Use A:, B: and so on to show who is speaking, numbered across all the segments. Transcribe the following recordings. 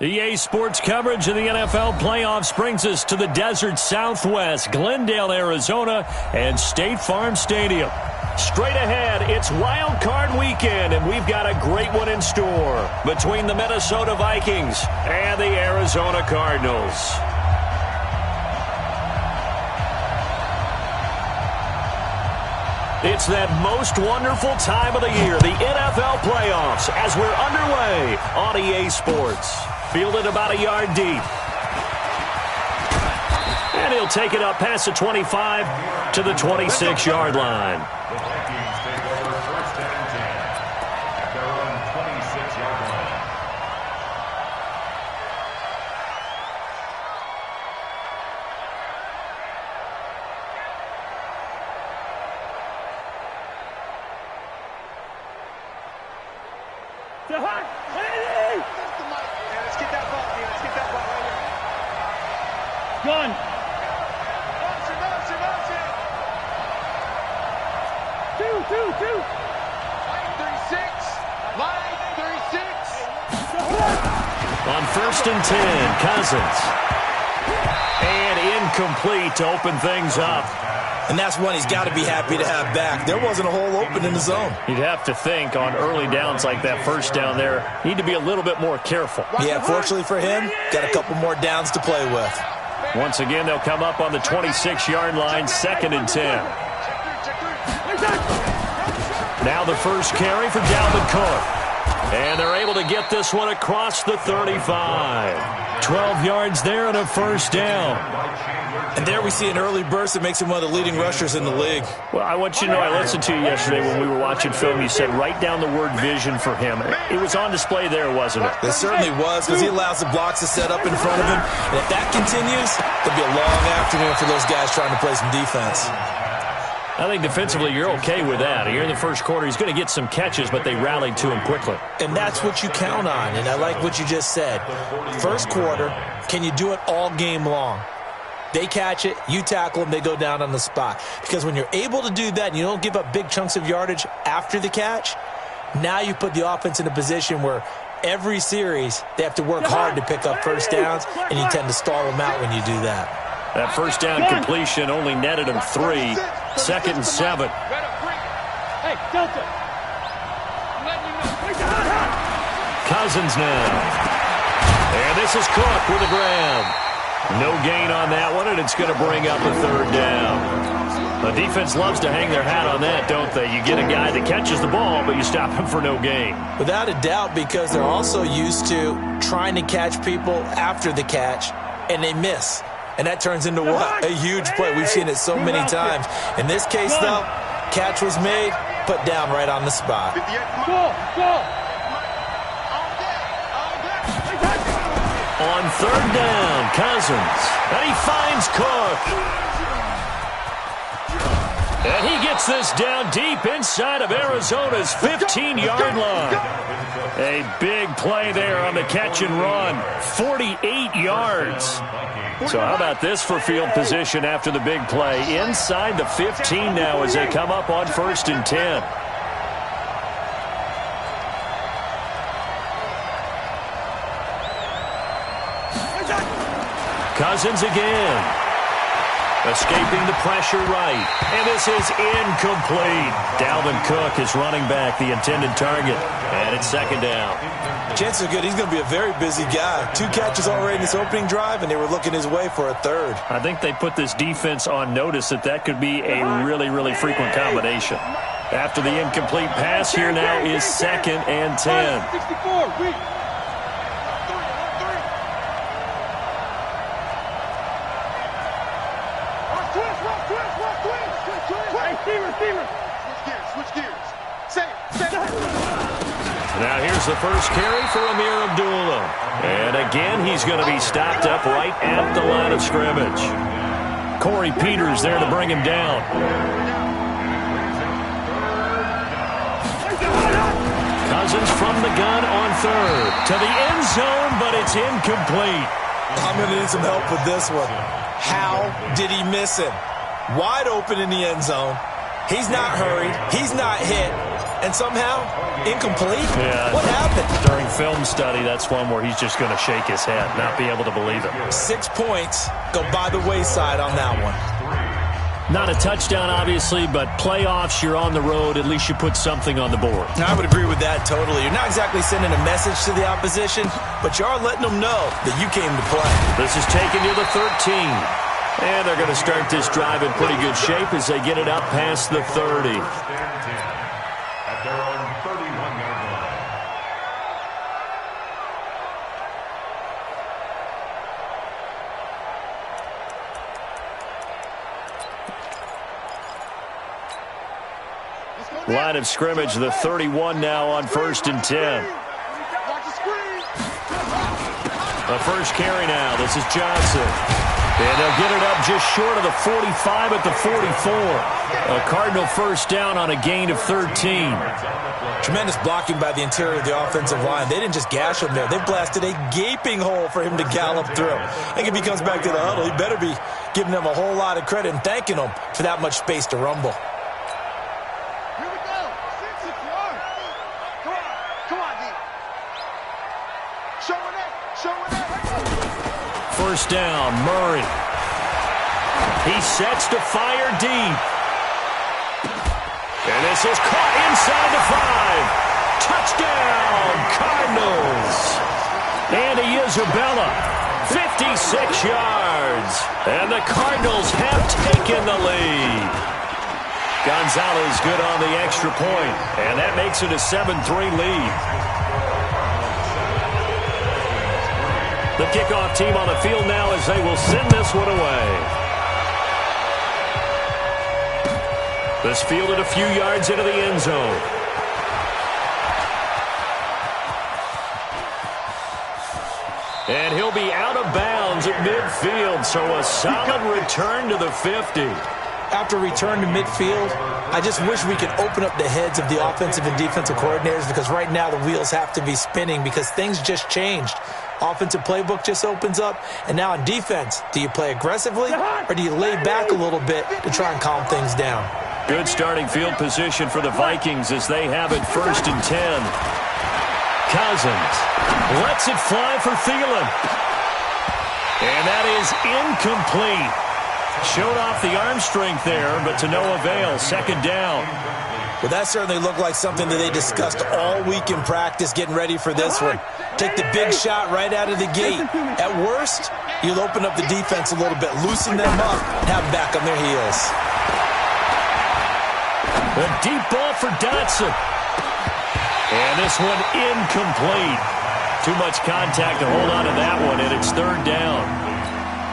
A: EA Sports coverage of the NFL playoffs brings us to the desert Southwest, Glendale, Arizona, and State Farm Stadium. Straight ahead, it's Wild Card Weekend, and we've got a great one in store between the Minnesota Vikings and the Arizona Cardinals. It's that most wonderful time of the year, the NFL playoffs, as we're underway on EA Sports. Fielded about a yard deep. And he'll take it up past the 25 to the 26-yard line.
B: The Vikings take over first and 10 at their own 26-yard line.
C: Let's get that ball. Let's get that ball right here.
D: Gun.
C: Motion. Two. Line 36.
A: On first and 10, Cousins. And incomplete to open things up.
E: And that's one he's got to be happy to have back. There wasn't a hole open in the zone.
A: You'd have to think on early downs like that first down there, need to be a little bit more careful.
E: Yeah, fortunately for him, got a couple more downs to play with.
A: Once again, they'll come up on the 26-yard line, second and 10. Now the first carry for Dalvin Cook. And they're able to get this one across the 35. 12 yards there and a first down.
E: And there we see an early burst that makes him one of the leading rushers in the league.
A: Well, I want you to know, I listened to you yesterday when we were watching film. You said write down the word vision for him. It was on display there, wasn't it?
E: It certainly was, because he allows the blocks to set up in front of him. And if that continues, it'll be a long afternoon for those guys trying to play some defense.
A: I think defensively you're okay with that. Here in the first quarter, he's going to get some catches, but they rallied to him quickly.
E: And that's what you count on, and I like what you just said. First quarter, can you do it all game long? They catch it, you tackle them, they go down on the spot. Because when you're able to do that and you don't give up big chunks of yardage after the catch, now you put the offense in a position where every series they have to work hard to pick up first downs, and you tend to stall them out when you do that.
A: That first down completion only netted him 3. Second and 7.
D: Hey, Delta.
A: Cousins now. And this is Cook with a grab. No gain on that one, and it's going to bring up a third down. The defense loves to hang their hat on that, don't they? You get a guy that catches the ball, but you stop him for no gain.
E: Without a doubt, because they're also used to trying to catch people after the catch, and they miss. And that turns into what? A huge play. We've seen it so many times. In this case, though, catch was made, put down right on the spot.
D: Go.
A: On third down, Cousins. And he finds Cook. And he gets this down deep inside of Arizona's 15-yard line. A big play there on the catch and run. 48 yards. So how about this for field position after the big play? Inside the 15 now as they come up on first and 10. Cousins again. Escaping the pressure right. And this is incomplete. Dalvin Cook is running back the intended target. And it's second down.
E: Chances are good he's going to be a very busy guy. 2 catches already in this opening drive, and they were looking his way for a third.
A: I think they put this defense on notice that could be a really, really frequent combination. After the incomplete pass, here now is second and 10.
D: 64.
C: Switch gears. Say.
A: Now here's the first carry for Amir Abdullah. And again, he's going to be stopped up right at the line of scrimmage. Corey Peters there to bring him down. Cousins from the gun on third. To the end zone, but it's incomplete.
E: I'm going to need some help with this one. How did he miss him? Wide open in the end zone. He's not hurried. He's not hit. And somehow, Incomplete?
A: Yeah.
E: What happened?
A: During film study, that's one where he's just going to shake his head, not be able to believe it.
E: 6 points go by the wayside on that one.
A: Not a touchdown, obviously, but playoffs, you're on the road. At least you put something on the board.
E: I would agree with that totally. You're not exactly sending a message to the opposition, but you are letting them know that you came to play.
A: This is taken near the 13. And they're going to start this drive in pretty good shape as they get it up past the 30.
B: At their own 31-yard line.
A: Line of scrimmage, the 31 now on 1st and 10. The first carry now. This is Johnson. And they'll get it up just short of the 45 at the 44. A Cardinal first down on a gain of 13.
E: Tremendous blocking by the interior of the offensive line. They didn't just gash him there. They blasted a gaping hole for him to gallop through. I think if he comes back to the huddle, he better be giving them a whole lot of credit and thanking them for that much space to rumble.
C: Here we go. 6 yards. Come on, D. Showing it.
A: First down, Murray. He sets to fire deep. And this is caught inside the 5. Touchdown, Cardinals. Andy Isabella, 56 yards. And the Cardinals have taken the lead. Gonzalez good on the extra point. And that makes it a 7-3 lead. The kickoff team on the field now as they will send this one away. This fielded a few yards into the end zone. And he'll be out of bounds at midfield, so a solid return to the 50.
E: After return to midfield, I just wish we could open up the heads of the offensive and defensive coordinators, because right now the wheels have to be spinning because things just changed. Offensive playbook just opens up, and now on defense, do you play aggressively or do you lay back a little bit to try and calm things down?
A: Good starting field position for the Vikings as they have it 1st and 10. Cousins lets it fly for Thielen. And that is incomplete. Showed off the arm strength there, but to no avail. 2nd down.
E: Well, that certainly looked like something that they discussed all week in practice getting ready for this one. Take the big shot right out of the gate. At worst, you'll open up the defense a little bit, loosen them up, and have them back on their heels.
A: A deep ball for Dotson. And this one incomplete. Too much contact to hold on to that one, and it's 3rd down.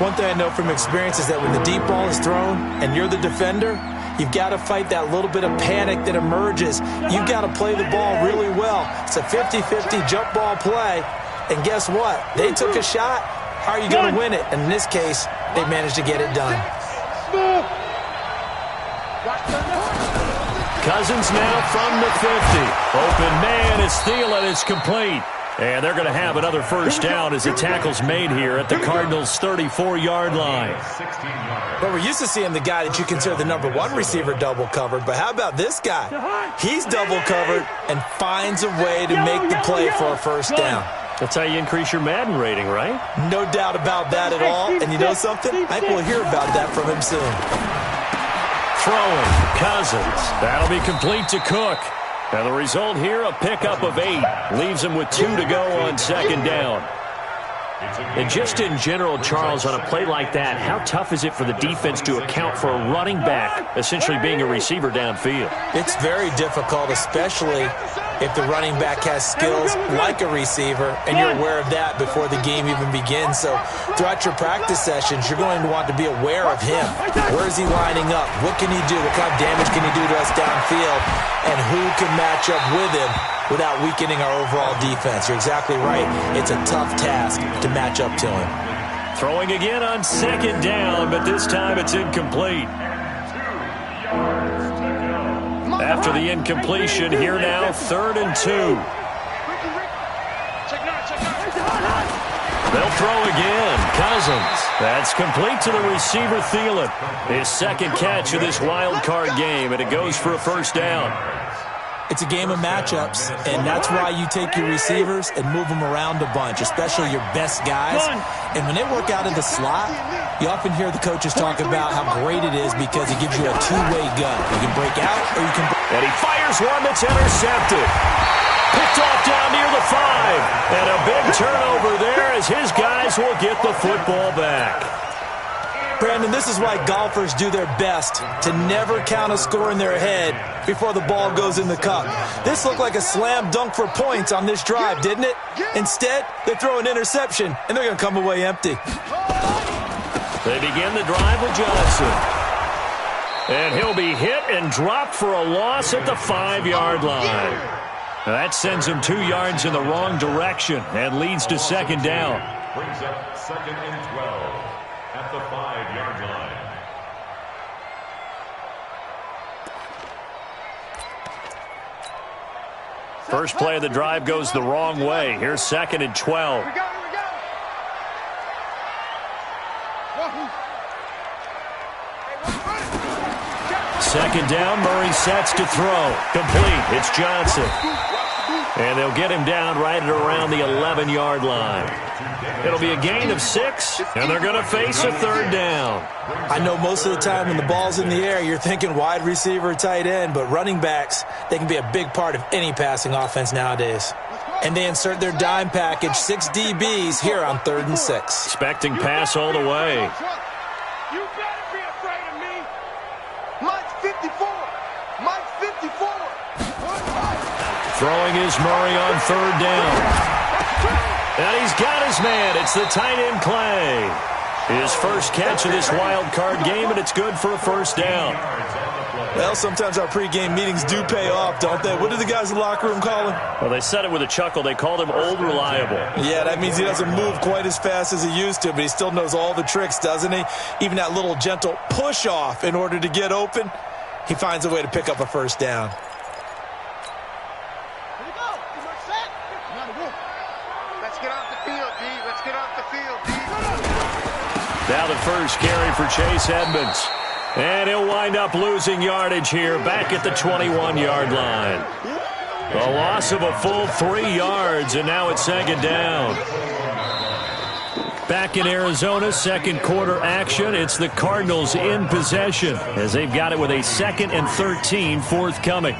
E: One thing I know from experience is that when the deep ball is thrown and you're the defender, you've got to fight that little bit of panic that emerges. You've got to play the ball really well. It's a 50-50 jump ball play. And guess what? They took a shot. How are you going to win it? And in this case, they managed to get it done.
A: Cousins now from the 50. Open man is Thielen. It's complete. And they're going to have another first down as the tackle's made here at the Cardinals' 34-yard line.
E: Well, we're used to seeing the guy that you consider the number 1 receiver double covered, but how about this guy? He's double covered and finds a way to make the play for a first down.
A: That's how you increase your Madden rating, right?
E: No doubt about that at all. And you know something? I think we'll hear about that from him soon.
A: Throwing, Cousins. That'll be complete to Cook. And the result here, a pickup of 8. Leaves him with 2 to go on 2nd down. And just in general, Charles, on a play like that, how tough is it for the defense to account for a running back essentially being a receiver downfield?
E: It's very difficult, especially if the running back has skills like a receiver, and you're aware of that before the game even begins. So throughout your practice sessions, you're going to want to be aware of him. Where is he lining up? What can he do? What kind of damage can he do to us downfield? And who can match up with him without weakening our overall defense? You're exactly right. It's a tough task to match up to him.
A: Throwing again on 2nd down, but this time it's incomplete. After the incompletion, here now, 3rd and 2. They'll throw again. Cousins. That's complete to the receiver, Thielen. His 2nd catch of this wild card game, and it goes for a first down.
E: It's a game of matchups, and that's why you take your receivers and move them around a bunch, especially your best guys. And when they work out of the slot, you often hear the coaches talk about how great it is because it gives you a two-way gun. You can break out or you can...
A: And he fires one that's intercepted. Picked off down near the 5. And a big turnover there as his guys will get the football back.
E: Brandon, this is why golfers do their best to never count a score in their head before the ball goes in the cup. This looked like a slam dunk for points on this drive, didn't it? Instead, they throw an interception, and they're going to come away empty.
A: They begin the drive with Johnson. And he'll be hit and dropped for a loss at the 5-yard line. That sends him 2 yards in the wrong direction and leads to second down.
B: Brings up 2nd and 12 at the 5-yard line.
A: First play of the drive goes the wrong way. Here's 2nd and 12.
C: Here we go.
A: Second down, Murray sets to throw. Complete, it's Johnson. And they'll get him down right at around the 11-yard line. It'll be a gain of 6, and they're going to face a 3rd down.
E: I know most of the time when the ball's in the air, you're thinking wide receiver, tight end, but running backs, they can be a big part of any passing offense nowadays. And they insert their dime package, 6 DBs here on 3rd and 6.
A: Expecting pass all the way.
C: You better be afraid of me. Mike's 54. Mike's 54.
A: Throwing is Murray on 3rd down. And he's got his man. It's the tight end Clay. His first catch of this wild card game, and it's good for a 1st down.
E: Well, sometimes our pregame meetings do pay off, don't they? What do the guys in the locker room call him?
A: Well, they said it with a chuckle. They called him Old Reliable.
E: Yeah, that means he doesn't move quite as fast as he used to, but he still knows all the tricks, doesn't he? Even that little gentle push-off in order to get open, he finds a way to pick up a 1st down.
C: Here we go. You much set? Let's get off the field, D. Let's get off the field, D.
A: Now the first carry for Chase Edmonds. And he'll wind up losing yardage here back at the 21-yard line. A loss of a full 3 yards, and now it's 2nd down. Back in Arizona, 2nd quarter action. It's the Cardinals in possession as they've got it with a 2nd and 13 forthcoming.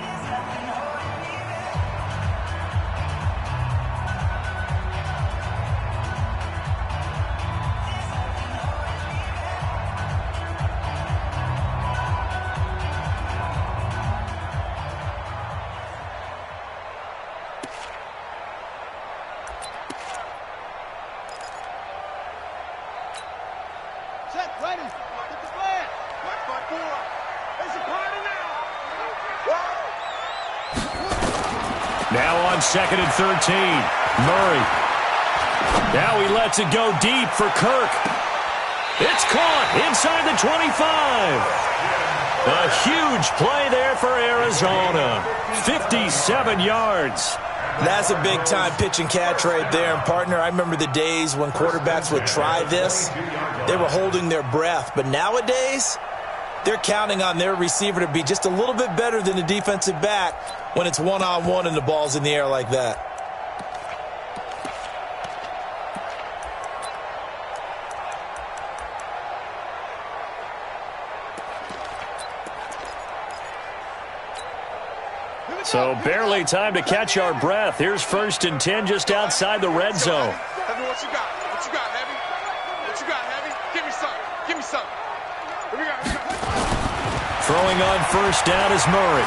C: Set, ready. Get the plan. Watch my 4. It's a party now.
A: Now on 2nd and 13. Murray. Now he lets it go deep for Kirk. It's caught inside the 25. A huge play there for Arizona. 57 yards.
E: That's a big-time pitch and catch right there. And, partner, I remember the days when quarterbacks would try this. They were holding their breath. But nowadays, they're counting on their receiver to be just a little bit better than the defensive back when it's one-on-one and the ball's in the air like that.
A: So barely time to catch our breath. Here's 1st and 10 just outside the red zone.
C: Heavy, what you got? What you got, Heavy? What you got, Heavy? Give me something. Give me something. Here we go.
A: Throwing on 1st down is Murray.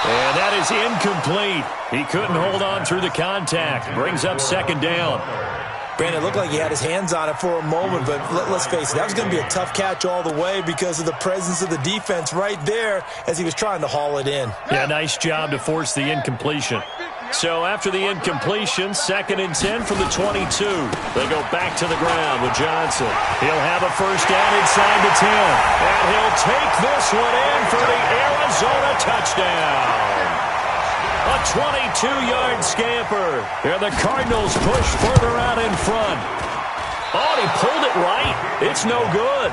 A: And that is incomplete. He couldn't hold on through the contact. Brings up 2nd down.
E: Brandon, it looked like he had his hands on it for a moment, but let's face it, that was going to be a tough catch all the way because of the presence of the defense right there as he was trying to haul it in.
A: Yeah, nice job to force the incompletion. So after the incompletion, 2nd and 10 from the 22. They go back to the ground with Johnson. He'll have a 1st down inside the 10. And he'll take this one in for the Arizona touchdown. A 22-yard scamper. And the Cardinals push further out in front. Oh, he pulled it right. It's no good.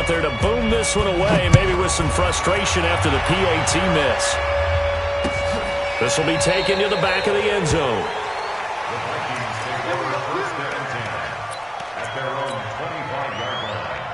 A: out there to boom this one away, maybe with some frustration after the PAT miss. This will be taken to the back of the end zone.
B: The Vikings take over first down and 10 at their own 25-yard line.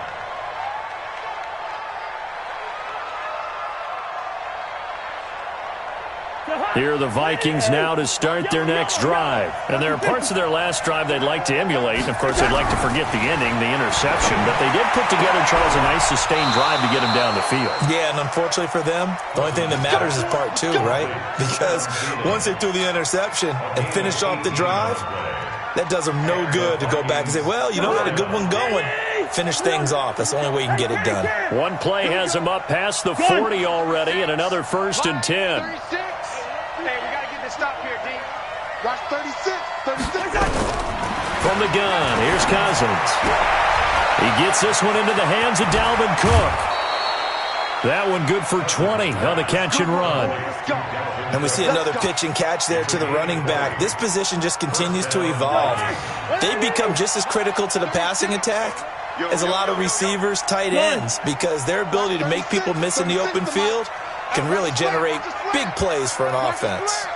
A: Here are the Vikings now to start their next drive. And there are parts of their last drive they'd like to emulate. And, of course, they'd like to forget the ending, the interception. But they did put together, Charles, a nice sustained drive to get him down the field.
E: Yeah, and unfortunately for them, the only thing that matters is part two, right? Because once they threw the interception and finished off the drive, that does them no good to go back and say, well, you know, got a good one going. Finish things off. That's the only way you can get it done.
A: One play has him up past the 40 already, and another 1st and 10.
C: Hey, we got to get this stop here, D. Watch 36.
A: From the gun, here's Cousins. He gets this one into the hands of Dalvin Cook. That one good for 20 on the catch and run.
E: And we see another pitch and catch there to the running back. This position just continues to evolve. They become just as critical to the passing attack as a lot of receivers, tight ends, because their ability to make people miss in the open field can really generate big plays for an offense.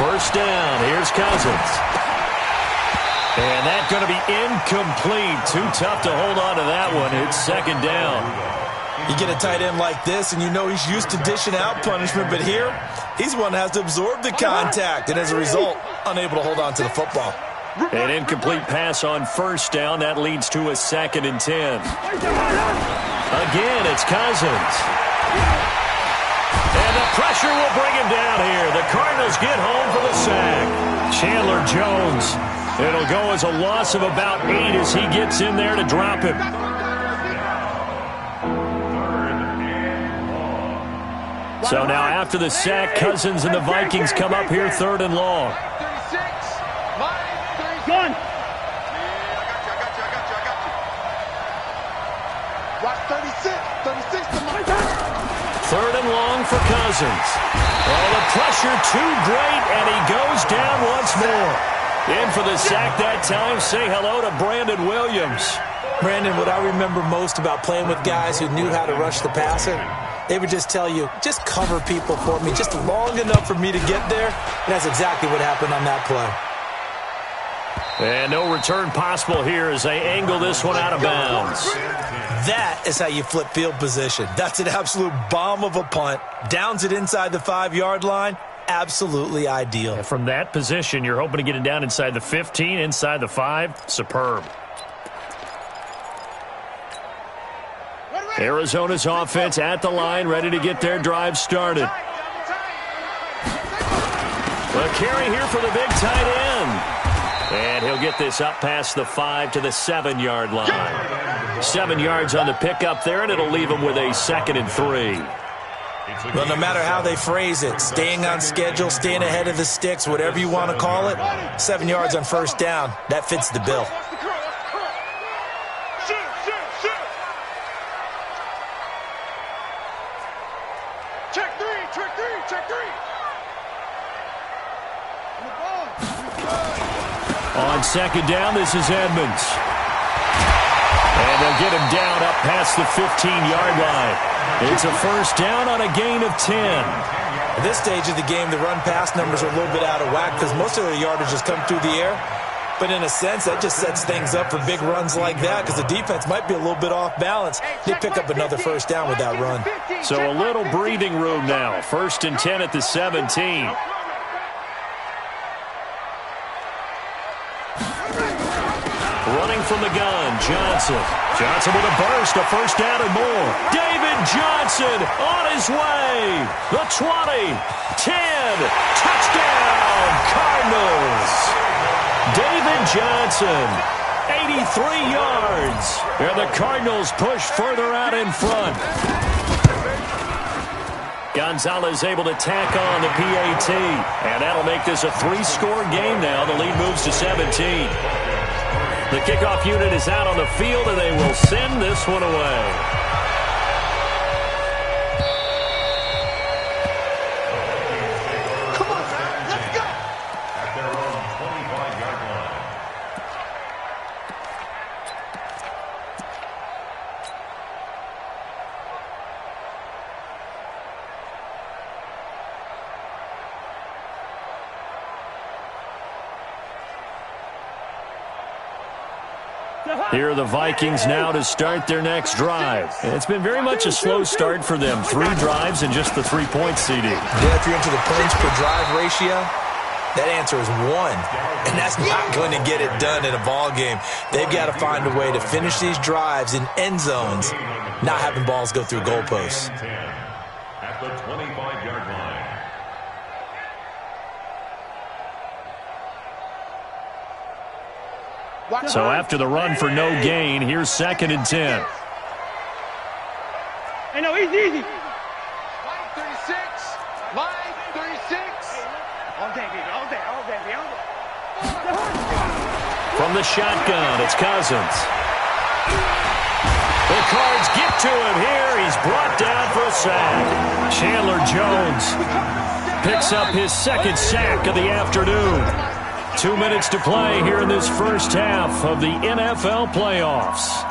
A: First down, here's Cousins. And that's going to be incomplete. Too tough to hold on to that one. It's 2nd down.
E: You get a tight end like this, and you know he's used to dishing out punishment, but here, he's one that has to absorb the contact, and as a result, unable to hold on to the football.
A: An incomplete pass on 1st down. That leads to a 2nd and 10. Again, it's Cousins. And the pressure will bring him down here. The Cardinals get home for the sack. Chandler Jones. It'll go as a loss of about 8 as he gets in there to drop him. So now after the sack, Cousins and the Vikings come up here 3rd and long.
C: 36.
D: Gun.
C: Watch 36. 36 to my
A: 3rd and long for Cousins. Oh, the pressure too great, and he goes down once more. In for the sack that time. Say hello to Brandon Williams.
E: Brandon, what I remember most about playing with guys who knew how to rush the passer, they would just tell you, just cover people for me, just long enough for me to get there. And that's exactly what happened on that play.
A: And no return possible here as they angle this one out of bounds.
E: That is how you flip field position. That's an absolute bomb of a punt. Downs it inside the 5-yard line. Absolutely ideal.
A: And from that position, you're hoping to get it down inside the 15, inside the 5. Superb. Arizona's offense at the line, ready to get their drive started. A carry here for the big tight end. And he'll get this up past the 5 to the 7-yard line. 7 yards on the pickup there, and it'll leave him with a 2nd and 3.
E: Well, no matter how they phrase it, staying on schedule, staying ahead of the sticks, whatever you want to call it, 7 yards on 1st down, that fits the bill.
C: Check three.
A: On 2nd down, this is Edmonds. And they'll get him down up past the 15-yard line. It's a 1st down on a gain of 10.
E: At this stage of the game, the run-pass numbers are a little bit out of whack because most of the yardage has come through the air. But in a sense, that just sets things up for big runs like that because the defense might be a little bit off balance. They pick up another 1st down with that run.
A: So a little breathing room now. 1st and 10 at the 17. Running from the gun, Johnson. Johnson with a burst, a 1st down and more. David Johnson on his way. The 20, 10, touchdown, Cardinals. David Johnson, 83 yards. And the Cardinals push further out in front. Gonzalez able to tack on the PAT. And that'll make this a 3-score game now. The lead moves to 17. The kickoff unit is out on the field, and they will send this one away.
C: Come on, man. Let's go.
B: At their own 25-yard line.
A: Here are the Vikings now to start their next drive. It's been very much a slow start for them. 3 drives and just the 3 points, CD.
E: Yeah, if you're into the points per drive ratio, that answer is 1. And that's not going to get it done in a ball game. They've got to find a way to finish these drives in end zones, not having balls go through goalposts.
B: At the 25-yard line.
A: So after the run for no gain, here's 2nd and 10.
D: Hey, no, easy.
C: Line 36. Line 36.
D: All day, baby. All day.
A: From the shotgun, it's Cousins. The Cards get to him here. He's brought down for a sack. Chandler Jones picks up his 2nd sack of the afternoon. 2 minutes to play here in this first half of the NFL playoffs.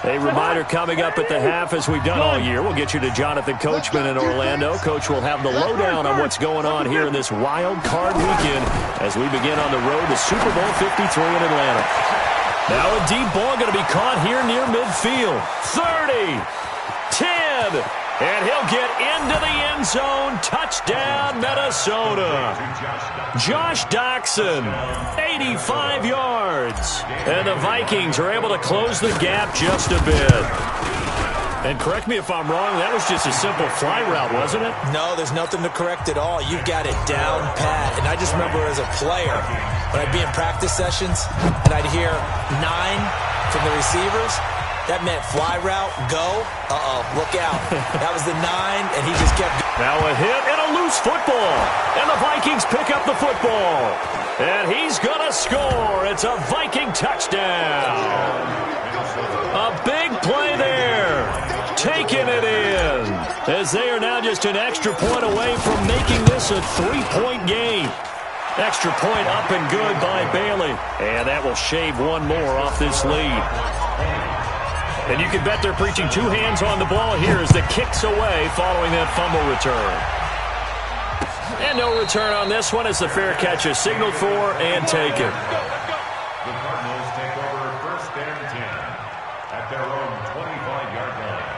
A: A reminder coming up at the half, as we've done all year. We'll get you to Jonathan Coachman in Orlando. Coach will have the lowdown on what's going on here in this wild card weekend as we begin on the road to Super Bowl 53 in Atlanta. Now a deep ball going to be caught here near midfield. 30, 10, and he'll get into the end zone. Touchdown, Minnesota. Josh Doxson, 85 yards. And the Vikings are able to close the gap just a bit. And correct me if I'm wrong, that was just a simple fly route, wasn't it?
E: No, there's nothing to correct at all. You've got it down pat. And I just remember as a player, when I'd be in practice sessions, and I'd hear 9 from the receivers, that meant fly route, go. Look out. That was the 9, and he just kept going.
A: Now a hit and a loose football. And the Vikings pick up the football. And he's going to score. It's a Viking touchdown. A big play there. Taking it in. As they are now just an extra point away from making this a 3-point game. Extra point up and good by Bailey. And that will shave one more off this lead. And you can bet they're preaching 2 hands on the ball here as the kick's away following that fumble return. And no return on this one as the fair catch is signaled for and taken.
B: The Cardinals take over 1st and 10 at their own 25-yard line.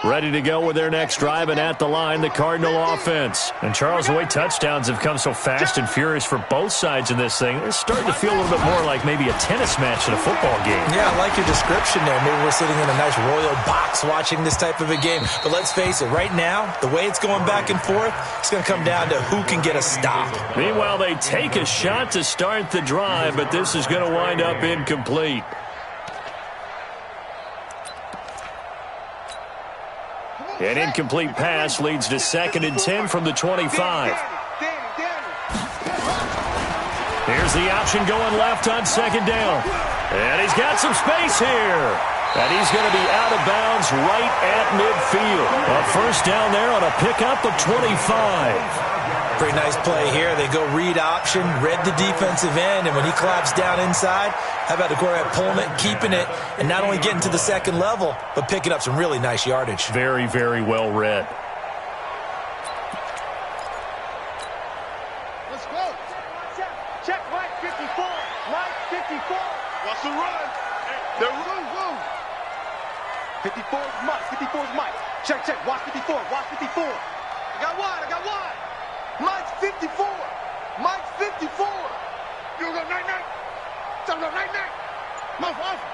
A: Ready to go with their next drive, and at the line, the Cardinal offense. And Charles, the way touchdowns have come so fast and furious for both sides in this thing, it's starting to feel a little bit more like maybe a tennis match in a football game.
E: Yeah, I like your description there. Maybe we're sitting in a nice royal box watching this type of a game. But let's face it, right now, the way it's going back and forth, it's going to come down to who can get a stop.
A: Meanwhile, they take a shot to start the drive, but this is going to wind up incomplete. An incomplete pass leads to 2nd and 10 from the 25. Here's the option going left on 2nd down. And he's got some space here. And he's going to be out of bounds right at midfield. A first down there on a pickup of 25.
E: Pretty nice play here. They go read option, read the defensive end, and when he collapsed down inside, how about the quarterback pulling it, keeping it, and not only getting to the 2nd level, but picking up some really nice yardage.
A: Very, very well read.
C: Let's go. Check Mike 54. Mike 54. What's the run? The run. 54 is Mike. 54 is Mike. Check. Watch 54. Watch 54. I got one. Mike's 54. Mike's 54. You go night. Tell him night. Mike 54.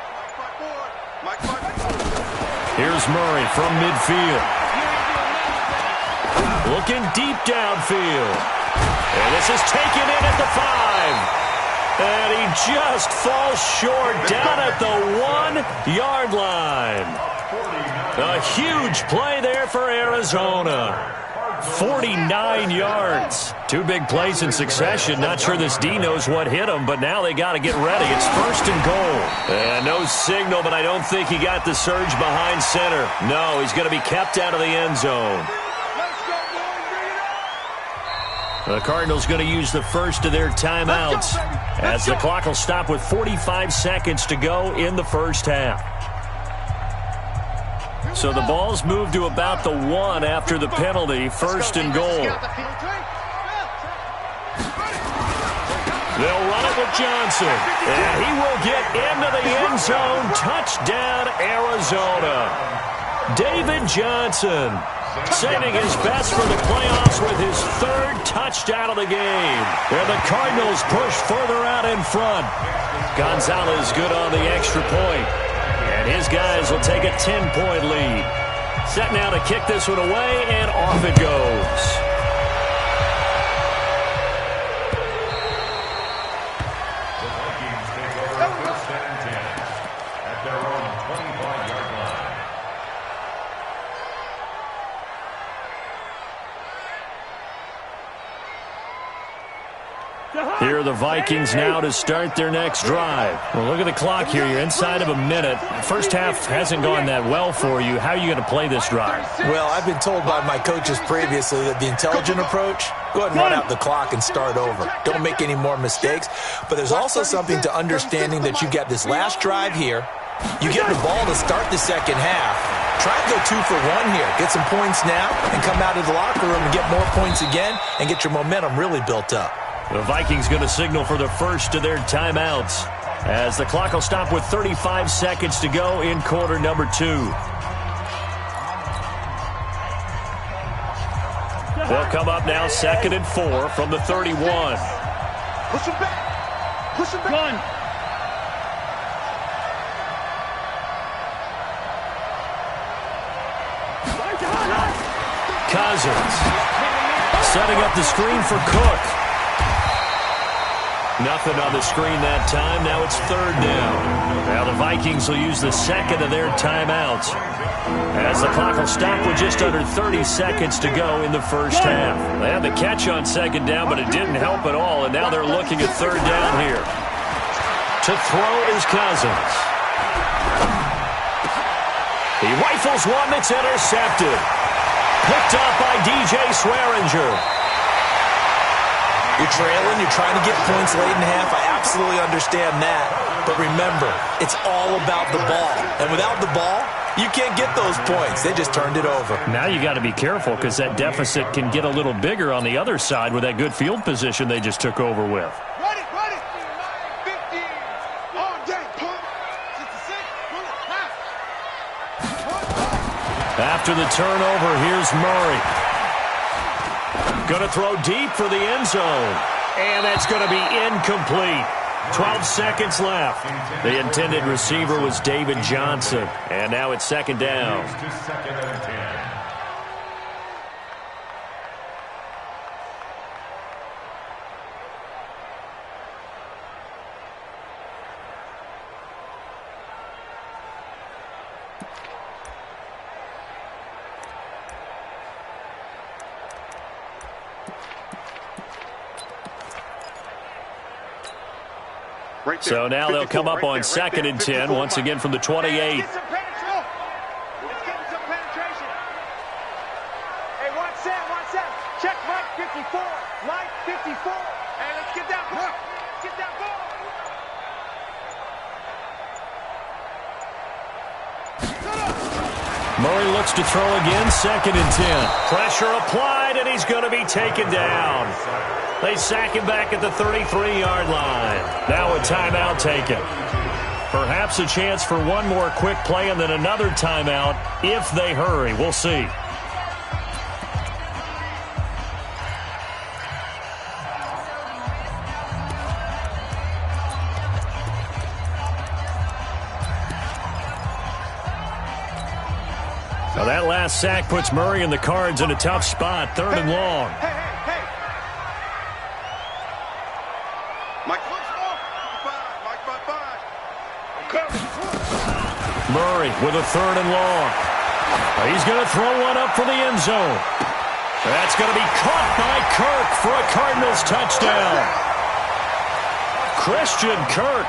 C: Mike 54.
A: Here's Murray from midfield. Looking deep downfield. And this is taken in at the 5. And he just falls short down at the 1-yard line. A huge play there for Arizona. 49 yards. 2 big plays in succession. Not sure this D knows what hit him, but now they got to get ready. It's 1st and goal. And no signal, but I don't think he got the surge behind center. No, he's going to be kept out of the end zone. The Cardinals going to use the first of their timeouts as the clock will stop with 45 seconds to go in the first half. So the ball's moved to about the 1 after the penalty, first and goal. They'll run it with Johnson, and he will get into the end zone. Touchdown, Arizona. David Johnson saving his best for the playoffs with his 3rd touchdown of the game. And the Cardinals push further out in front. Gonzalez good on the extra point. And his guys will take a 10-point lead. Set now to kick this one away, and off it goes. Here are the Vikings now to start their next drive. Well, look at the clock here. You're inside of a minute. First half hasn't gone that well for you. How are you going to play this drive?
E: Well, I've been told by my coaches previously that the intelligent approach, go ahead and run out the clock and start over. Don't make any more mistakes. But there's also something to understanding that you get this last drive here. You get the ball to start the second half. Try and go 2 for 1 here. Get some points now and come out of the locker room and get more points again and get your momentum really built up.
A: The Vikings going to signal for the first of their timeouts as the clock will stop with 35 seconds to go in quarter number 2. They'll come up now 2nd and 4 from the 31.
C: Push him back. Push him back.
D: Gun.
A: Cousins setting up the screen for Cook. Nothing on the screen that time. Now it's 3rd down. Now the Vikings will use the 2nd of their timeouts as the clock will stop with just under 30 seconds to go in the first half. They had the catch on 2nd down, but it didn't help at all, and now they're looking at 3rd down here. To throw is Cousins. He rifles one that's intercepted. Picked up by DJ Swearinger.
E: You're trailing, you're trying to get points late in half. I absolutely understand that. But remember, it's all about the ball. And without the ball, you can't get those points. They just turned it over.
A: Now you got to be careful because that deficit can get a little bigger on the other side with that good field position they just took over with.
C: Run it, run it. 15. All day. 66. Pull it.
A: After the turnover, here's Murray. Going to throw deep for the end zone. And that's going to be incomplete. 12 seconds left. The intended receiver was David Johnson. And now it's 2nd down. So now they'll come up on 2nd and 10, once again from the 28.
C: Let's get some penetration. Hey, watch that. Check Mike 54. Mike 54. Hey, let's get that ball. Get that ball.
A: Murray looks to throw again, 2nd and 10. Pressure applied, and he's going to be taken down. They sack him back at the 33-yard line. Now a timeout taken. Perhaps a chance for one more quick play and then another timeout if they hurry. We'll see. Now that last sack puts Murray and the Cards in a tough spot, 3rd and long.
C: Hey.
A: Murray with a 3rd and long. He's going to throw one up for the end zone. That's going to be caught by Kirk for a Cardinals touchdown. Christian Kirk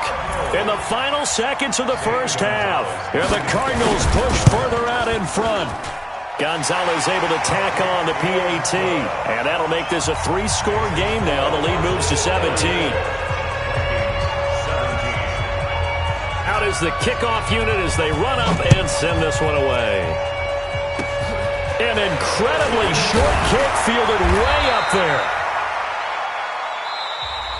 A: in the final seconds of the first half. And the Cardinals push further out in front. Gonzalez able to tack on the PAT. And that'll make this a 3-score game now. The lead moves to 17. Out is the kickoff unit as they run up and send this one away. An incredibly short kick fielded way up there.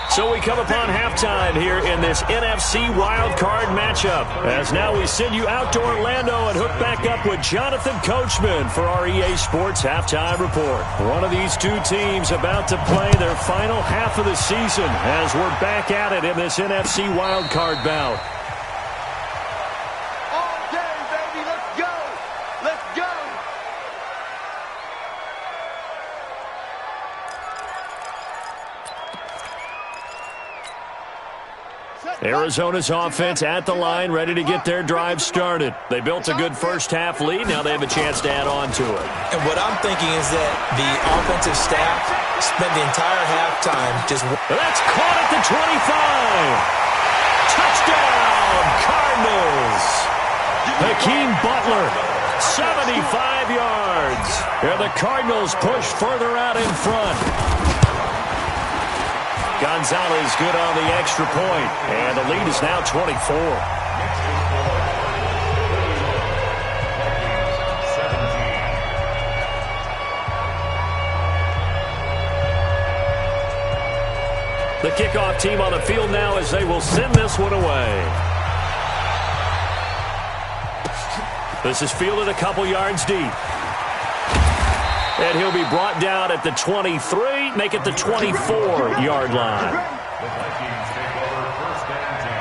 A: So we come upon halftime here in this NFC wildcard matchup. As now we send you out to Orlando and hook back up with Jonathan Coachman for our EA Sports Halftime Report. One of these two teams about to play their final half of the season as we're back at it in this NFC wildcard bout.
C: All day, baby. Let's go. Let's go.
A: Arizona's offense at the line, ready to get their drive started. They built a good first-half lead. Now they have a chance to add on to it.
E: And what I'm thinking is that the offensive staff spent the entire halftime just...
A: That's caught at the 25. Touchdown, Cardinals. Hakeem Butler, 75 yards. And the Cardinals push further out in front. Gonzalez good on the extra point, and the lead is now 24. The kickoff team on the field now as they will send this one away. This is fielded a couple yards deep. And he'll be brought down at the 23, make it the 24-yard line.
B: The Vikings take over first and 10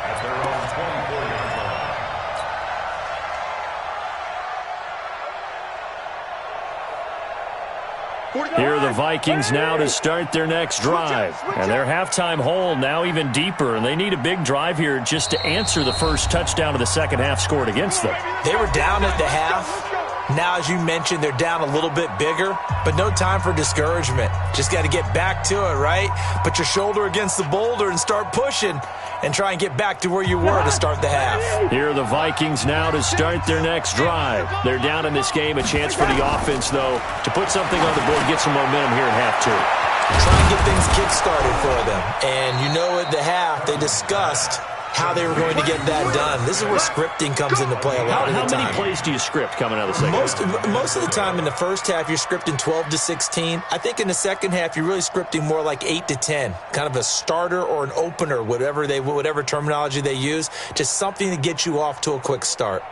B: at their own 24-yard line.
A: Here are the Vikings now to start their next drive. And their halftime hole now even deeper, and they need a big drive here just to answer the first touchdown of the second half scored against them.
E: They were down at the half. Now, as you mentioned, they're down a little bit bigger, but no time for discouragement. Just got to get back to it, right? Put your shoulder against the boulder and start pushing and try and get back to where you were to start the half.
A: Here are the Vikings now to start their next drive. They're down in this game. A chance for the offense, though, to put something on the board, get some momentum here in half two.
E: Try and get things kick-started for them. And you know at the half, they discussed how they were going to get that done. This is where scripting comes into play a lot of the time.
A: How many plays do you script coming out of the second half?
E: Most of the time in the first half, you're scripting 12 to 16. I think in the second half, you're really scripting more like 8 to 10. Kind of a starter or an opener, whatever terminology they use. Just something to get you off to a quick start.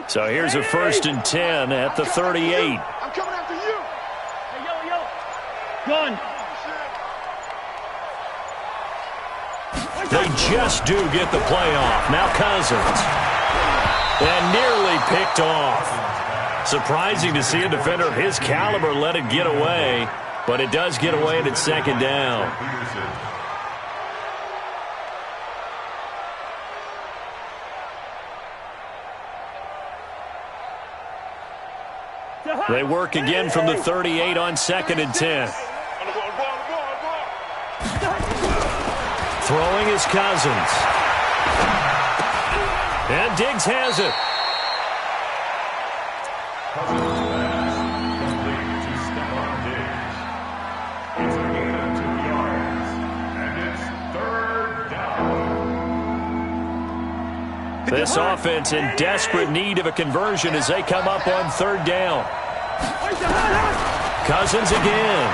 A: So here's a 1st and 10 at the 38.
C: I'm coming after you.
D: Hey, yo. Gun.
A: They just do get the play off. Now Cousins. And nearly picked off. Surprising to see a defender of his caliber let it get away, but it does get away and it's second down. They work again from the 38 on 2nd and 10. Throwing is Cousins. And Diggs has it. This offense in desperate need of a conversion as they come up on 3rd down. Cousins again.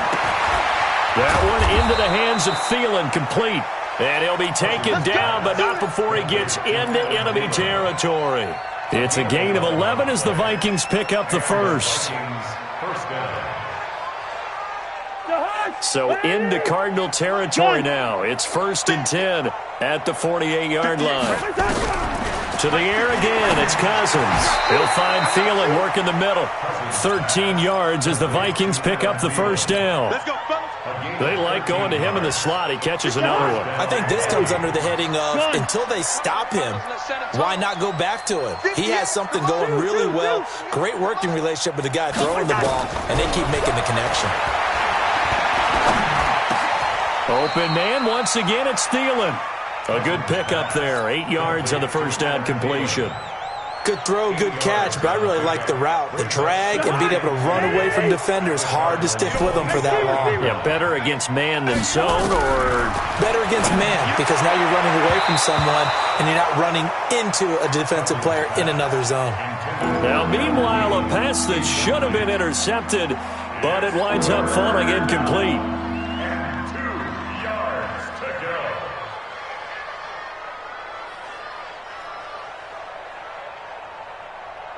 A: That one into the hands of Thielen, complete. And he'll be taken down, but not before he gets into enemy territory. It's a gain of 11 as the Vikings pick up the first. So into Cardinal territory now. It's 1st and 10 at the 48-yard line. To the air again, it's Cousins. He'll find Thielen working the middle. 13 yards as the Vikings pick up the first down.
C: Let's go, fellas.
A: They like going to him in the slot. He catches another one.
E: I think this comes under the heading of until they stop him, why not go back to him? He has something going really well. Great working relationship with the guy throwing the ball, and they keep making the connection.
A: Open man once again. It's Thielen. A good pickup there. 8 yards on the first down completion.
E: Good throw, good catch, but I really like the route. The drag and being able to run away from defenders, hard to stick with them for that long.
A: Yeah, better against man than zone, or?
E: Better against man, because now you're running away from someone and you're not running into a defensive player in another zone.
A: Now, meanwhile, a pass that should have been intercepted, but it winds up falling incomplete.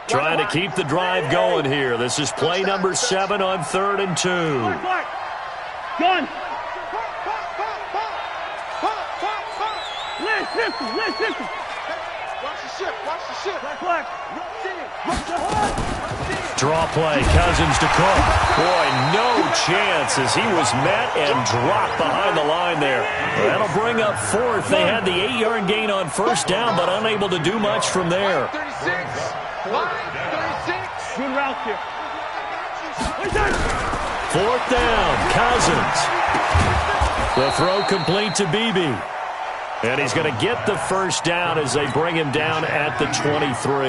A: Trying to keep the drive going here. This is play number 7 on 3rd and 2.
D: Gun. Listen.
C: Watch the ship.
A: Draw play. Cousins to Cook. Boy, no chance as he was met and dropped behind the line there. That'll bring up 4th. They had the 8-yard gain on first down, but unable to do much from there.
C: 36.
D: Good route here.
A: 4th down, Cousins. The throw complete to Beebe. And he's going to get the first down as they bring him down at the 23.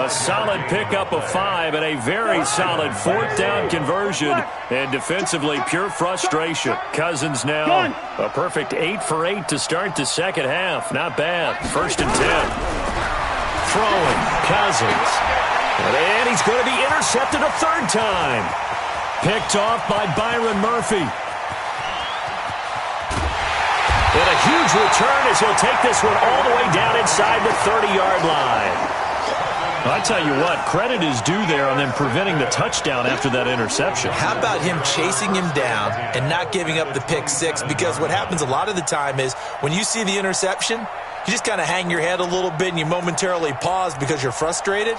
A: A solid pickup of 5 and a very solid 4th down conversion. And defensively, pure frustration. Cousins now a perfect 8 for 8 to start the second half. Not bad. 1st and 10. Throwing, Cousins. And he's going to be intercepted a 3rd time. Picked off by Byron Murphy. And a huge return as he'll take this one all the way down inside the 30-yard line. I tell you what, credit is due there on them preventing the touchdown after that interception.
E: How about him chasing him down and not giving up the pick 6? Because what happens a lot of the time is when you see the interception, you just kind of hang your head a little bit and you momentarily pause because you're frustrated.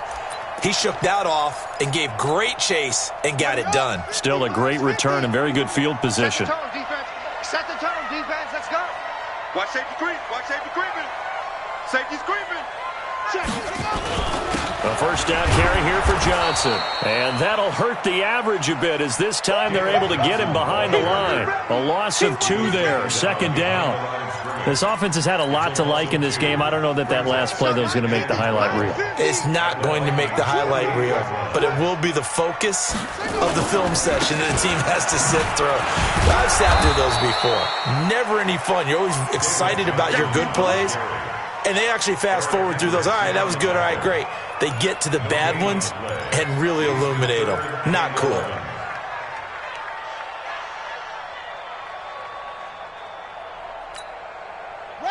E: He shook that off and gave great chase and got it done.
A: Still a great return and very good field position.
C: Set the tone, defense. Let's go. Watch safety creep. Safety's creeping. Check.
A: A first down carry here for Johnson. And that'll hurt the average a bit as this time they're able to get him behind the line. A loss of 2 there. 2nd down. This offense has had a lot to like in this game. I don't know that last play, though, is going to make the highlight reel.
E: It's not going to make the highlight reel, but it will be the focus of the film session that the team has to sit through. I've sat through those before. Never any fun. You're always excited about your good plays, and they actually fast forward through those. All right, that was good. All right, great. They get to the bad ones and really illuminate them. Not cool.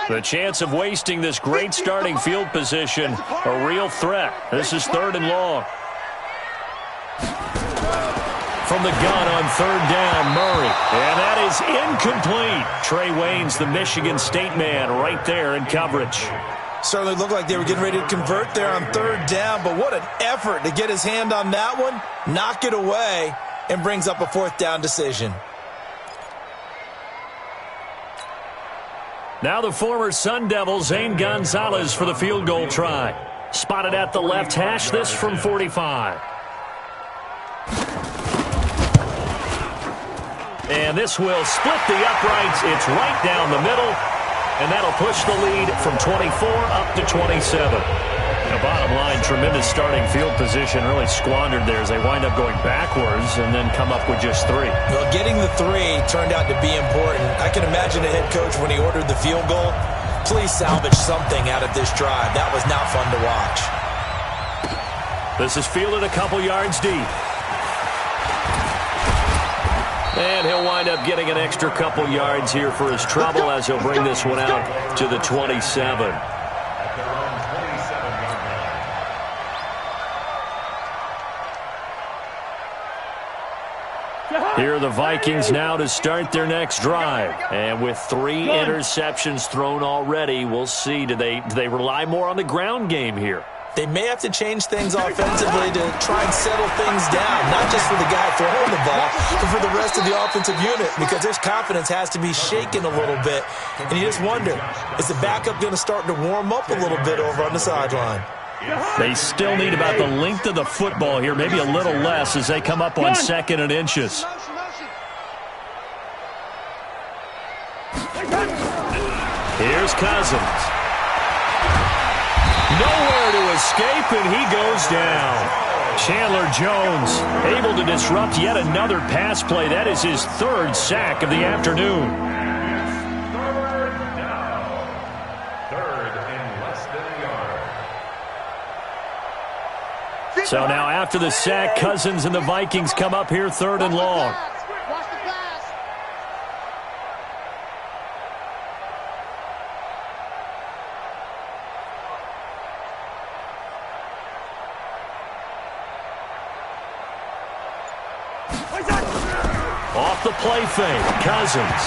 A: The chance of wasting this great starting field position, a real threat. This is 3rd and long. From the gun on 3rd down, Murray. And that is incomplete. Trey Waynes, the Michigan State man, right there in coverage.
E: Certainly looked like they were getting ready to convert there on 3rd down, but what an effort to get his hand on that one, knock it away, and brings up a 4th down decision.
A: Now the former Sun Devil, Zane Gonzalez, for the field goal try. Spotted at the left hash, this from 45. And this will split the uprights. It's right down the middle. And that'll push the lead from 24 up to 27. The bottom line, tremendous starting field position, really squandered there as they wind up going backwards and then come up with just 3.
E: Well, getting the 3 turned out to be important. I can imagine a head coach when he ordered the field goal, please salvage something out of this drive. That was not fun to watch.
A: This is fielded a couple yards deep. And he'll wind up getting an extra couple yards here for his trouble as he'll bring this one out to the 27. Here are the Vikings now to start their next drive. And with 3 interceptions thrown already, we'll see. Do they rely more on the ground game here?
E: They may have to change things offensively to try and settle things down, not just for the guy throwing the ball, but for the rest of the offensive unit, because their confidence has to be shaken a little bit. And you just wonder, is the backup going to start to warm up a little bit over on the sideline?
A: They still need about the length of the football here, maybe a little less as they come up on 2nd and inches. Here's Cousins. Nowhere to escape, and he goes down. Chandler Jones able to disrupt yet another pass play. That is his 3rd sack of the afternoon.
B: 3rd and less than a yard.
A: So now after the sack, Cousins and the Vikings come up here 3rd and long. Off the play fake, Cousins.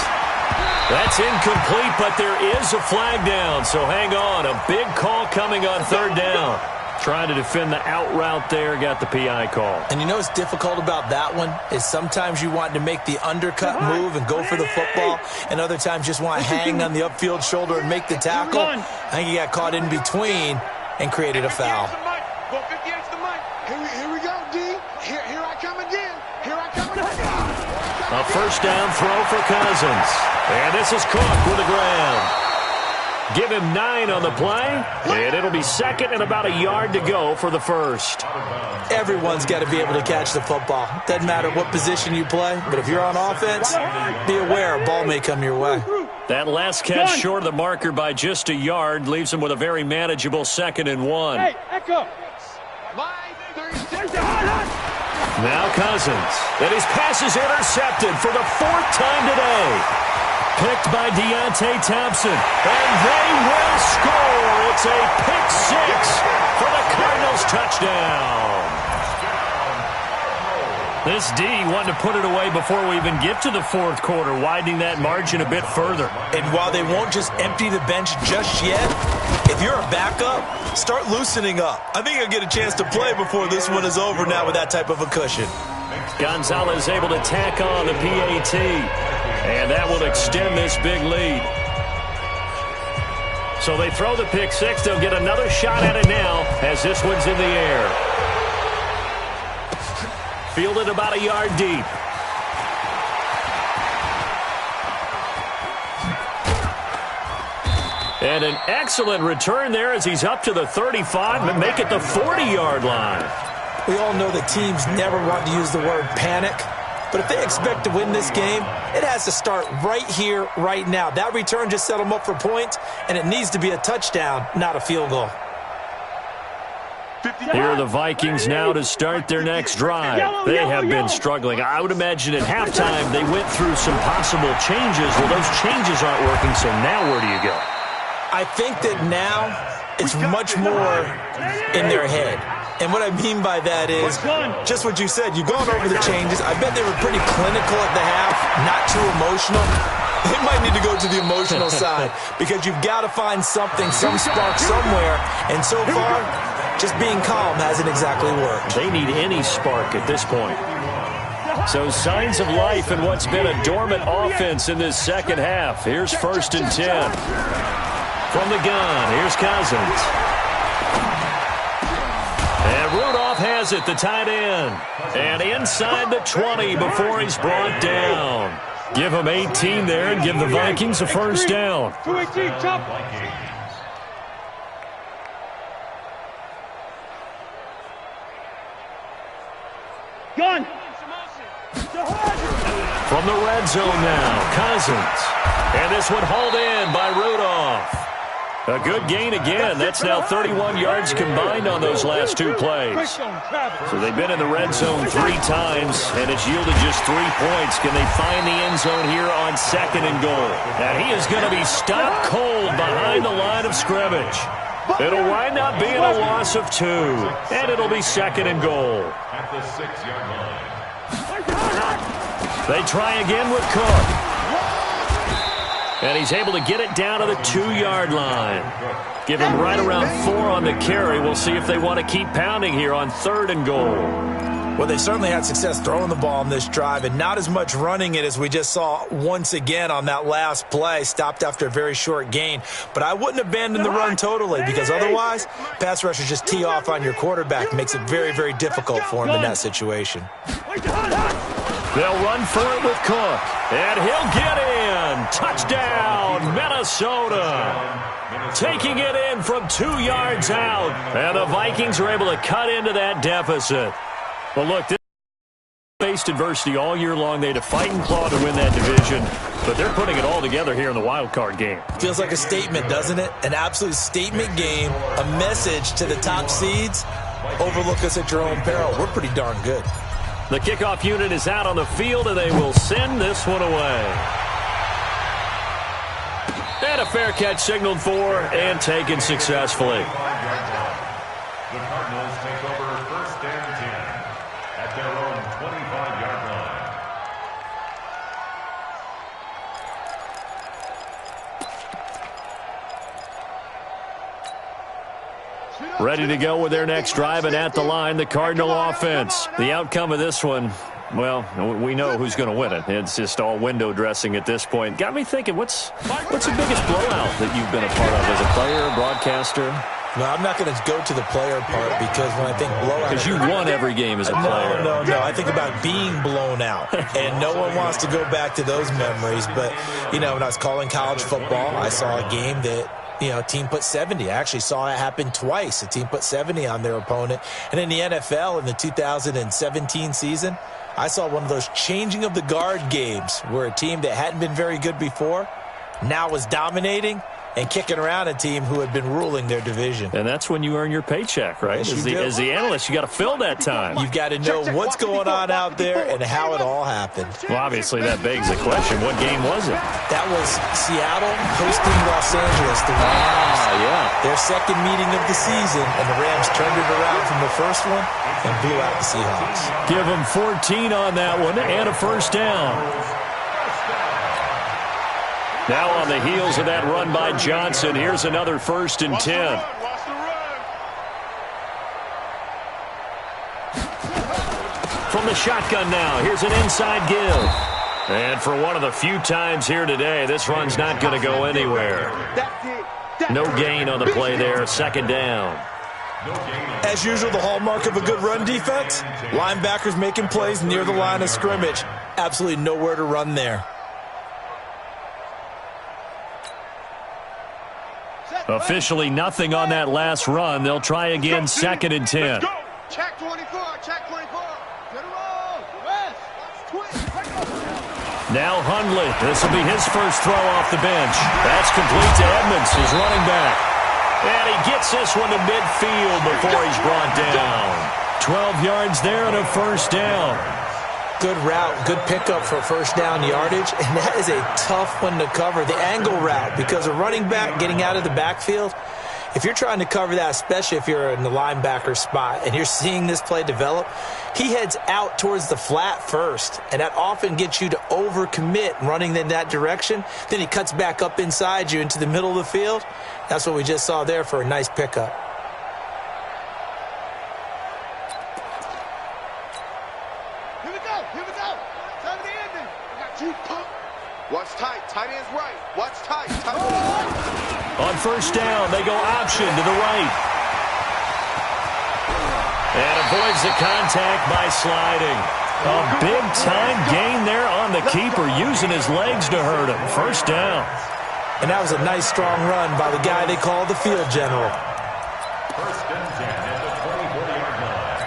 A: That's incomplete, but there is a flag down, so hang on. A big call coming on 3rd down. Trying to defend the out route there, got the PI call.
E: And you know what's difficult about that one is sometimes you want to make the undercut move and go for the football, and other times just want to hang on the upfield shoulder and make the tackle. I think he got caught in between and created a foul.
C: Here we go, D. Here I come again. Here I come again.
A: A 1st down throw for Cousins. And this is Cook with the ground. Give him 9 on the play, and it'll be 2nd and about a yard to go for the 1st.
E: Everyone's got to be able to catch the football. Doesn't matter what position you play, but if you're on offense, be aware a ball may come your way.
A: That last catch short of the marker by just a yard leaves him with a very manageable 2nd and 1.
D: Hey, Echo.
A: Now Cousins. And his pass is intercepted for the 4th time today. Picked by Deontay Thompson. And they will score. It's a pick 6 for the Cardinals touchdown. This D wanted to put it away before we even get to the 4th quarter, widening that margin a bit further.
E: And while they won't just empty the bench just yet, if you're a backup, start loosening up. I think you'll get a chance to play before this one is over now with that type of a cushion.
A: Gonzalez able to tack on the PAT, and that will extend this big lead. So they throw the pick 6. They'll get another shot at it now as this one's in the air. Fielded about a yard deep. And an excellent return there as he's up to the 35 and make it the 40-yard line.
E: We all know that teams never want to use the word panic, but if they expect to win this game, it has to start right here, right now. That return just set them up for points, and it needs to be a touchdown, not a field goal.
A: Here are the Vikings now to start their next drive. They have been struggling. I would imagine at halftime they went through some possible changes. Well, those changes aren't working, so now where do you go?
E: I think that now it's much more in their head. And what I mean by that is just what you said. You've gone over the changes. I bet they were pretty clinical at the half, not too emotional. They might need to go to the emotional side because you've got to find something, some spark somewhere. And so far, just being calm hasn't exactly worked.
A: They need any spark at this point. So signs of life in what's been a dormant offense in this second half. Here's 1st and 10. From the gun, here's Cousins. And Rudolph has it, the tight end. And inside the 20 before he's brought down. Give him 18 there and give the Vikings a 1st down.
D: 218, chop. Gun.
A: From the red zone now, Cousins. And this one hauled in by Rudolph. A good gain again. That's now 31 yards combined on those last 2 plays. So they've been in the red zone 3 times, and it's yielded just 3 points. Can they find the end zone here on 2nd and goal? And he is going to be stopped cold behind the line of scrimmage. It'll wind up being a loss of 2, and it'll be 2nd and goal.
B: At the 6-yard line.
A: They try again with Cook. And he's able to get it down to the 2-yard line. Give him right around 4 on the carry. We'll see if they want to keep pounding here on 3rd and goal.
E: Well, they certainly had success throwing the ball on this drive and not as much running it as we just saw once again on that last play. Stopped after a very short gain. But I wouldn't abandon the run totally because otherwise, pass rushers just tee off on your quarterback. Makes it very, very difficult for him in that situation.
A: They'll run for it with Cook. And he'll get in. Touchdown, Minnesota. Taking it in from 2 yards out. And the Vikings are able to cut into that deficit. Well, look, this faced adversity all year long. They had to fight and claw to win that division, but they're putting it all together here in the wild card game.
E: Feels like a statement, doesn't it? An absolute statement game, a message to the top seeds. Overlook us at your own peril. We're pretty darn good.
A: The kickoff unit is out on the field, and they will send this one away. And a fair catch signaled for and taken successfully.
B: The Cardinals take over 1st and 10 at their own 25-yard line.
A: Ready to go with their next drive, and at the line, the Cardinal offense. The outcome of this one, well, we know who's going to win it. It's just all window dressing at this point. Got me thinking, what's the biggest blowout that you've been a part of as a player, broadcaster?
E: No, I'm not going to go to the player part because when I think blowout...
A: Because you won every game as a player.
E: No. I think about being blown out. And no one wants to go back to those memories. But, you know, when I was calling college football, I saw a game that, you know, a team put 70. I actually saw it happen twice. A team put 70 on their opponent. And in the NFL in the 2017 season, I saw one of those changing of the guard games where a team that hadn't been very good before now was dominating and kicking around a team who had been ruling their division.
A: And that's when you earn your paycheck, right?
E: Yes,
A: as the analyst, you got to fill that time.
E: You've got to know what's going on out there and how it all happened.
A: Well, obviously, that begs the question, what game was it?
E: That was Seattle hosting Los Angeles. The Rams, their second meeting of the season, and the Rams turned it around from the first one and blew out the Seahawks.
A: Give them 14 on that one and a 1st down. Now on the heels of that run by Johnson, here's another 1st and 10. From the shotgun now, here's an inside give. And for one of the few times here today, this run's not going to go anywhere. No gain on the play there, 2nd down.
E: As usual, the hallmark of a good run defense, linebackers making plays near the line of scrimmage. Absolutely nowhere to run there.
A: Officially nothing on that last run. They'll try again, 2nd and 10.
C: Check 24, check 24.
A: Now Hundley. This will be his first throw off the bench. That's complete to Edmonds, his running back. And he gets this one to midfield before he's brought down. 12 yards there and a 1st down.
E: Good route, good pickup for 1st down yardage, and that is a tough one to cover, the angle route, because a running back getting out of the backfield, if you're trying to cover that, especially if you're in the linebacker spot and you're seeing this play develop, he heads out towards the flat first, and that often gets you to overcommit running in that direction. Then he cuts back up inside you into the middle of the field. That's what we just saw there for a nice pickup.
C: Watch tight. Tight end's right. Watch tight. Tight end's right.
A: On 1st down, they go option to the right. And avoids the contact by sliding. A big-time gain there on the keeper, using his legs to hurt him. 1st down.
E: And that was a nice, strong run by the guy they call the field general.
B: 1st and 10 at the 24-yard line.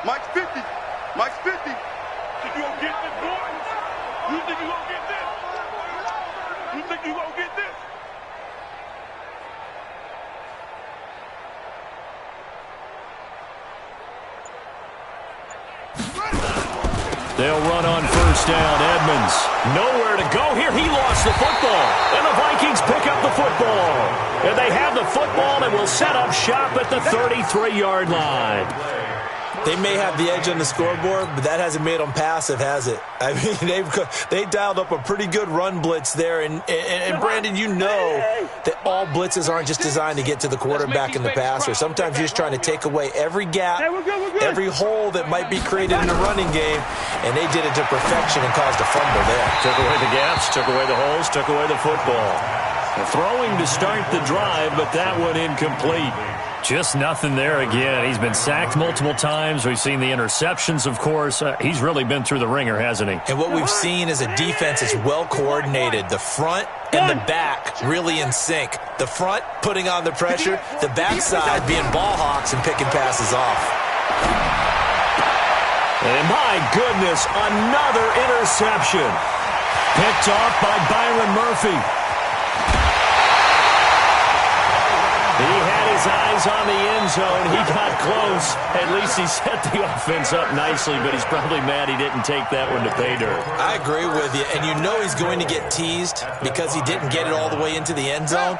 C: Mike's 50. Mike's 50.
F: Think you gonna get this, boy? You think you gonna get this? You think you gonna get this?
A: They'll run on 1st down. Edmonds, nowhere to go here. He lost the football. And the Vikings pick up the football. And they have the football and will set up shop at the 33-yard line.
E: They may have the edge on the scoreboard, but that hasn't made them passive, has it? I mean, they dialed up a pretty good run blitz there. And Brandon, you know that all blitzes aren't just designed to get to the quarterback and the passer. Sometimes you're just trying to take away every gap, every hole that might be created in the running game, and they did it to perfection and caused a fumble there.
A: Took away the gaps, took away the holes, took away the football. Throwing to start the drive, but that one incomplete. Just nothing there again. He's been sacked multiple times. We've seen the interceptions, of course. He's really been through the ringer, hasn't he?
E: And what we've seen is a defense that's well coordinated. The front and the back really in sync. The front putting on the pressure, the backside being ball hawks and picking passes off.
A: And my goodness, another interception. Picked off by Byron Murphy. He had his eyes on the end zone. He got close. At least he set the offense up nicely, but he's probably mad he didn't take that one to pay dirt.
E: I agree with you, and you know he's going to get teased because he didn't get it all the way into the end zone.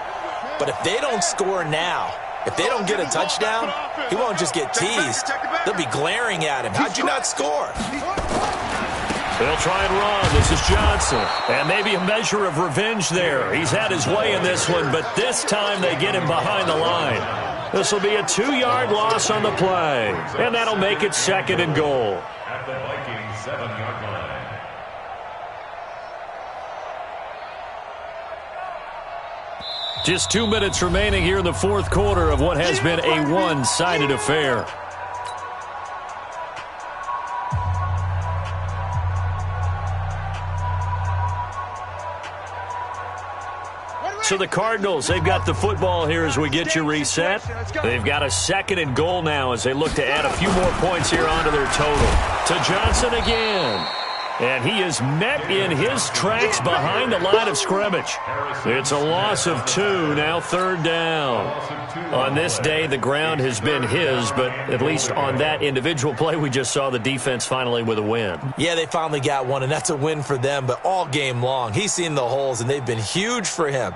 E: But if they don't score now, if they don't get a touchdown, he won't just get teased. They'll be glaring at him. How'd you not score?
A: They'll try and run. This is Johnson. And maybe a measure of revenge there. He's had his way in this one, but this time they get him behind the line. This will be a 2-yard loss on the play. And that'll make it 2nd and goal.
B: At the Vikings 7-yard line.
A: Just 2 minutes remaining here in the fourth quarter of what has been a one-sided affair. So the Cardinals, they've got the football here as we get you reset. They've got a 2nd and goal now as they look to add a few more points here onto their total. To Johnson again. And he is met in his tracks behind the line of scrimmage. It's a loss of 2, now 3rd down. On this day, the ground has been his, but at least on that individual play, we just saw the defense finally with a win.
E: Yeah, they finally got one, and that's a win for them, but all game long, he's seen the holes, and they've been huge for him.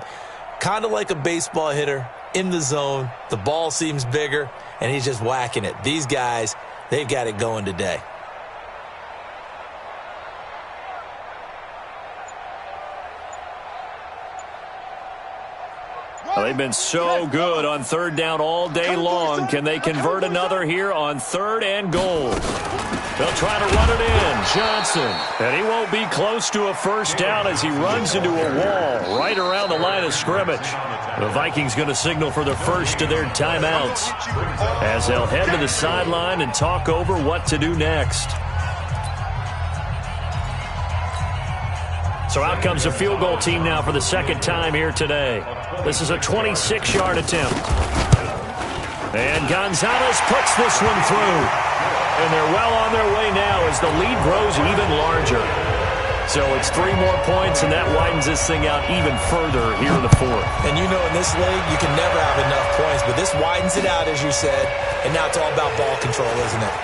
E: Kind of like a baseball hitter in the zone. The ball seems bigger, and he's just whacking it. These guys, they've got it going today.
A: Well, they've been so good on 3rd down all day long. Can they convert another here on 3rd and goal? They'll try to run it in. Johnson. And he won't be close to a 1st down as he runs into a wall right around the line of scrimmage. The Vikings going to signal for the first of their timeouts as they'll head to the sideline and talk over what to do next. So out comes a field goal team now for the 2nd time here today. This is a 26-yard attempt. And Gonzalez puts this one through. And they're well on their way now as the lead grows even larger. So it's 3 more points, and that widens this thing out even further here in the 4th.
E: And you know in this league, you can never have enough points, but this widens it out, as you said. And now it's all about ball control, isn't it?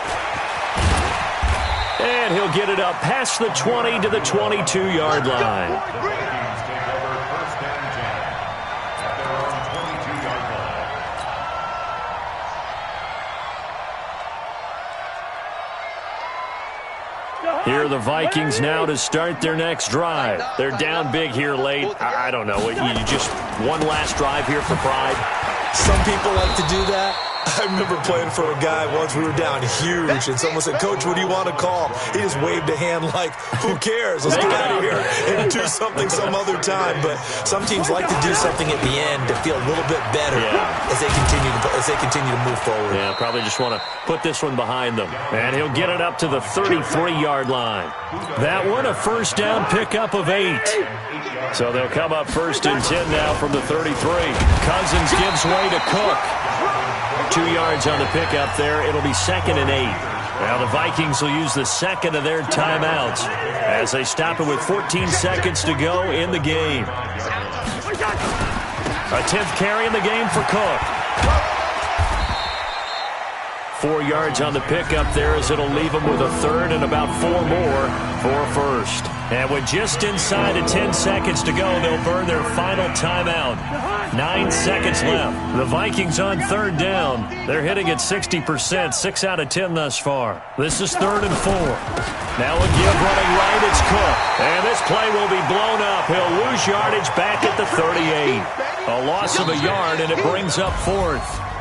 A: And he'll get it up past the 20 to the 22-yard line.
B: Vikings take over 1st and 10 at their own 22-yard line.
A: Here are the Vikings now to start their next drive. They're down big here late. I don't know. You just one last drive here for pride?
E: Some people like to do that. I remember playing for a guy once. We were down huge, and someone said, "Coach, what do you want to call?" He just waved a hand like, "Who cares? Let's get out of here and do something some other time." But some teams like to do something at the end to feel a little bit better as they continue to move forward.
A: Yeah, probably just want to put this one behind them. And he'll get it up to the 33-yard line. That one a 1st down pickup of 8. So they'll come up 1st and 10 now from the 33. Cousins gives way to Cook. 2 yards on the pickup there. It'll be 2nd and 8. Now the Vikings will use the 2nd of their timeouts as they stop it with 14 seconds to go in the game. A 10th carry in the game for Cook. 4 yards on the pickup there as it'll leave him with a 3rd and about 4 more for a 1st. And with just inside of 10 seconds to go, they'll burn their final timeout. 9 seconds left. The Vikings on third down. They're hitting at 60%, 6 out of 10 thus far. This is 3rd and 4. Now a give running right, it's Cook. And this play will be blown up. He'll lose yardage back at the 38. A loss of a yard, and it brings up 4th.